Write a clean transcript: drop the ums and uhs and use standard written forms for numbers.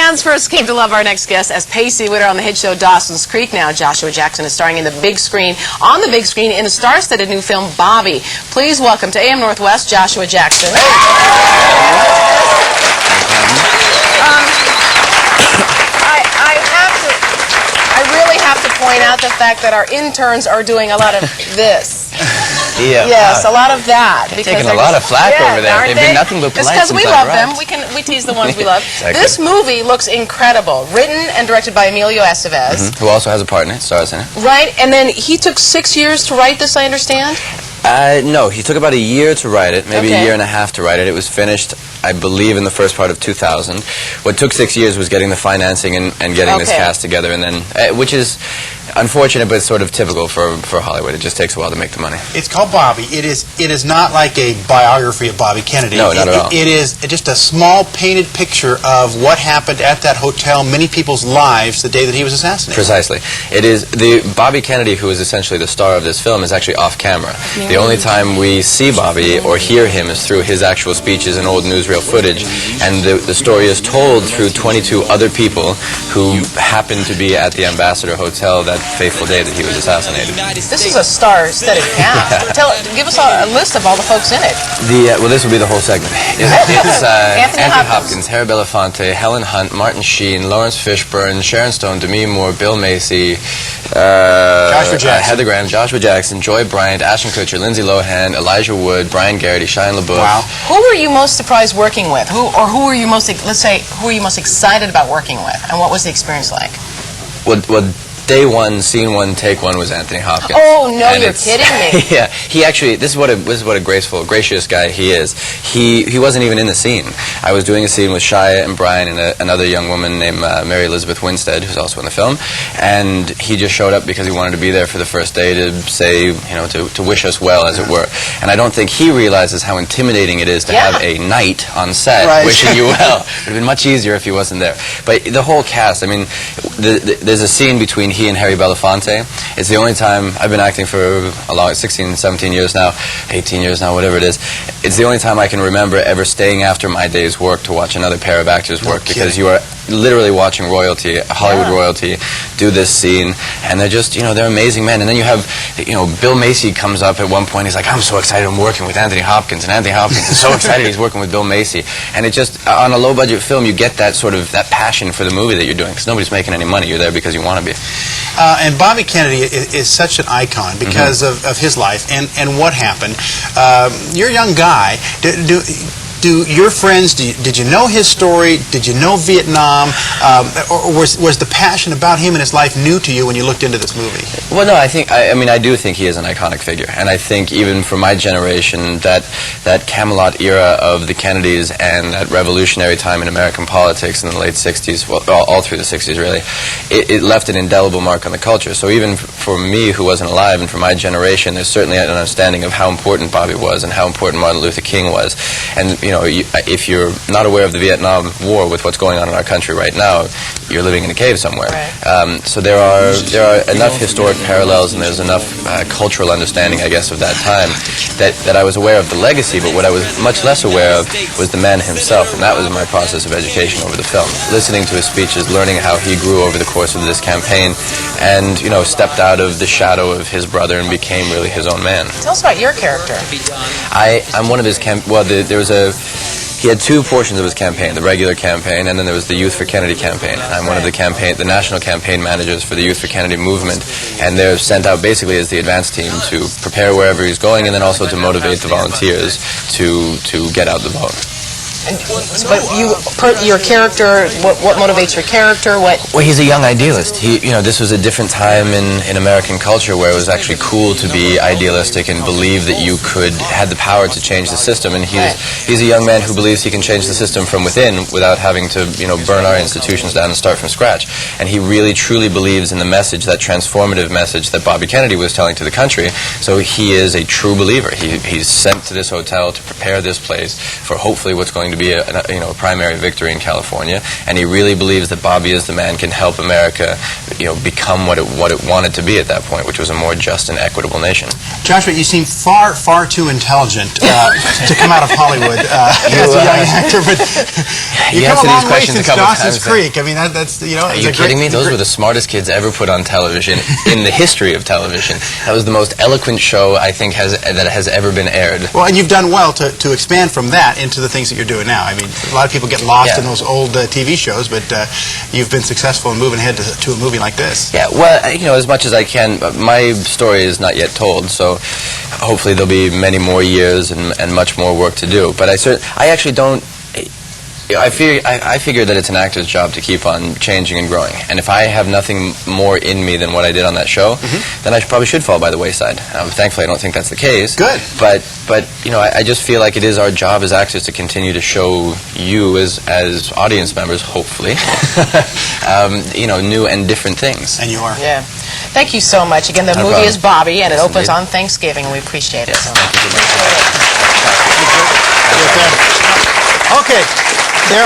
Fans first came to love our next guest as Pacey Witter on the hit show Dawson's Creek. Now Joshua Jackson is starring on the big screen in a star-studded new film, Bobby. Please welcome to AM Northwest, Joshua Jackson. I really have to point out the fact that our interns are doing a lot of this. Yeah. Yes, a lot of that. They're taking a lot of flack over there. They've been nothing but polite. It's because we love them. We tease the ones we love. Exactly. This movie looks incredible. Written and directed by Emilio Estevez. Who also has a part in it, stars in it. Right, and then he took 6 years to write this, I understand? No, he took about a year to write it, maybe Okay. a year and a half to write it. It was finished, I believe, in the first part of 2000. What took 6 years was getting the financing and getting this Okay. cast together, and then, which is unfortunate, but it's sort of typical for Hollywood. It just takes a while to make the money. It's called Bobby. It is not like a biography of Bobby Kennedy. No, not at all. It is just a small painted picture of what happened at that hotel, many people's lives, the day that he was assassinated. Precisely. It is the Bobby Kennedy, who is essentially the star of this film, is actually off camera. The only time we see Bobby or hear him is through his actual speeches and old newsreel footage, and the story is told through 22 other people who happened to be at the Ambassador Hotel that fateful day that he was assassinated. This is a star-studded cast. Give us a list of all the folks in it. Well, this will be the whole segment. It's Anthony Hopkins, Harry Belafonte, Helen Hunt, Martin Sheen, Lawrence Fishburne, Sharon Stone, Demi Moore, Bill Macy, Joshua Jackson. Heather Graham, Joshua Jackson, Joy Bryant, Ashton Kutcher, Lindsay Lohan, Elijah Wood, Brian Garrity, Shia LaBeouf. Wow. Who were you most surprised working with? Who were you most, let's say, who were you most excited about working with? And what was the experience like? Well, day one, scene one, take one was Anthony Hopkins. Oh, no, And you're kidding me. Yeah, he actually, this is what a gracious guy he is. He wasn't even in the scene. I was doing a scene with Shia and Brian and another young woman named Mary Elizabeth Winstead, who's also in the film, and he just showed up because he wanted to be there for the first day to say, to wish us well, as it were. And I don't think he realizes how intimidating it is to have a knight on set wishing you well. It would have been much easier if he wasn't there. But the whole cast, I mean, there's a scene between he and Harry Belafonte. It's the only time I've been acting for a long 16, 17 years now, 18 years now, whatever it is. It's the only time I can remember ever staying after my day's work to watch another pair of actors work, because you are literally watching royalty, Hollywood royalty, do this scene, and they're just, they're amazing men. And then you have, Bill Macy comes up at one point. He's like, "I'm so excited I'm working with Anthony Hopkins," and Anthony Hopkins is so excited he's working with Bill Macy. And it just, on a low-budget film, you get that sort of that passion for the movie that you're doing, because nobody's making any money. You're there because you want to be. And Bobby Kennedy is such an icon because of his life and what happened. You're a young guy. Do your friends, did you know his story? Did you know Vietnam? Or was the passion about him and his life new to you when you looked into this movie? Well, no, I do think he is an iconic figure. And I think even for my generation, that Camelot era of the Kennedys and that revolutionary time in American politics in the late 60s, well, all through the 60s, really, it left an indelible mark on the culture. So even for me, who wasn't alive, and for my generation, there's certainly an understanding of how important Bobby was and how important Martin Luther King was. And, if you're not aware of the Vietnam War with what's going on in our country right now, you're living in a cave somewhere. Right. So there are enough historic parallels, and there's enough cultural understanding, I guess, of that time that I was aware of the legacy, but what I was much less aware of was the man himself, and that was my process of education over the film. Listening to his speeches, learning how he grew over the course of this campaign, and, stepped out of the shadow of his brother and became really his own man. Tell us about your character. I'm one of his he had two portions of his campaign, the regular campaign, and then there was the Youth for Kennedy campaign. I'm one of the national campaign managers for the Youth for Kennedy movement, and they're sent out basically as the advance team to prepare wherever he's going, and then also to motivate the volunteers to get out the vote. But your character, what motivates your character? Well, he's a young idealist. This was a different time in American culture where it was actually cool to be idealistic and believe that you had the power to change the system. And he's a young man who believes he can change the system from within without having to, burn our institutions down and start from scratch. And he really truly believes in the message, that transformative message that Bobby Kennedy was telling to the country. So he is a true believer. He's sent to this hotel to prepare this place for hopefully what's going to to be a primary victory in California, and he really believes that Bobby is the man can help America, become what it wanted to be at that point, which was a more just and equitable nation. Joshua, you seem far too intelligent to come out of Hollywood as a young actor, but you come a long way since Dawson's Creek. I mean, that's Are you kidding me? Those were the smartest kids ever put on television in the history of television. That was the most eloquent show I think that has ever been aired. Well, and you've done well to expand from that into the things that you're doing now. I mean, a lot of people get lost in those old TV shows, but you've been successful in moving ahead to a movie like this. Yeah, well, as much as I can, my story is not yet told, so hopefully there'll be many more years and much more work to do. But I actually don't. I figure that it's an actor's job to keep on changing and growing. And if I have nothing more in me than what I did on that show, then I probably should fall by the wayside. Thankfully, I don't think that's the case. Good. But I just feel like it is our job as actors to continue to show you as audience members, hopefully, new and different things. And you are. Yeah. Thank you so much. Again, the movie is Bobby, and it opens on Thanksgiving, and we appreciate it. So much. Okay. There are